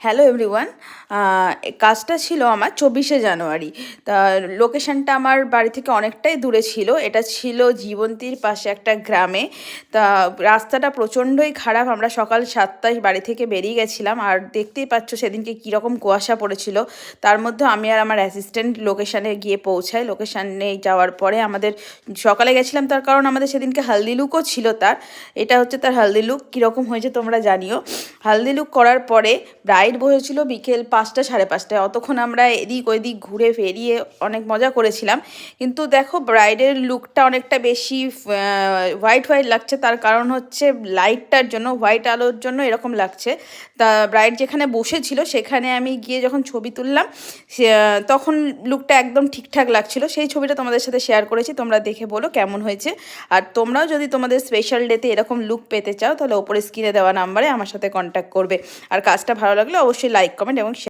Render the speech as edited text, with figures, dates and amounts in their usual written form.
Hello everyone. কাজটা ছিল আমার 24শে জানুয়ারি। তা লোকেশনটা আমার বাড়ি থেকে অনেকটাই দূরে ছিল। এটা ছিল জীবন্তীর পাশে একটা গ্রামে। তা রাস্তাটা প্রচণ্ডই খারাপ। আমরা সকাল 7টায় বাড়ি থেকে বেরিয়ে গেছিলাম, আর দেখতেই পাচ্ছ সেদিনকে কীরকম কুয়াশা পড়েছিল। তার মধ্যে আমি আর আমার অ্যাসিস্ট্যান্ট লোকেশানে গিয়ে পৌঁছাই। লোকেশানে যাওয়ার পরে আমাদের সকালে গেছিলাম, তার কারণ আমাদের সেদিনকে হালদি লুকও ছিল। তার এটা হচ্ছে তার হালদি লুক। কীরকম হয়েছে তোমরা জানিও। হালদি লুক করার পরে ব্রাইড বসেছিল বিকেল 5টা সাড়ে 5টায়। অতক্ষণ আমরা এদিক ওইদিক ঘুরে ফিরিয়ে অনেক মজা করেছিলাম। কিন্তু দেখো, ব্রাইডের লুকটা অনেকটা বেশি হোয়াইট হোয়াইট লাগছে। তার কারণ হচ্ছে লাইটটার জন্য, হোয়াইট আলোর জন্য এরকম লাগছে। তা ব্রাইড যেখানে বসেছিল সেখানে আমি গিয়ে যখন ছবি তুললাম, তখন লুকটা একদম ঠিকঠাক লাগছিল। সেই ছবিটা তোমাদের সাথে শেয়ার করেছি, তোমরা দেখে বলো কেমন হয়েছে। আর তোমরাও যদি তোমাদের স্পেশাল ডেতে এরকম লুক পেতে চাও, তাহলে ওপরে স্ক্রিনে দেওয়া নাম্বারে আমার সাথে কন্ট্যাক্ট করবে। আর কাজটা ভালো লাগলে অবশ্যই লাইক, কমেন্ট এবং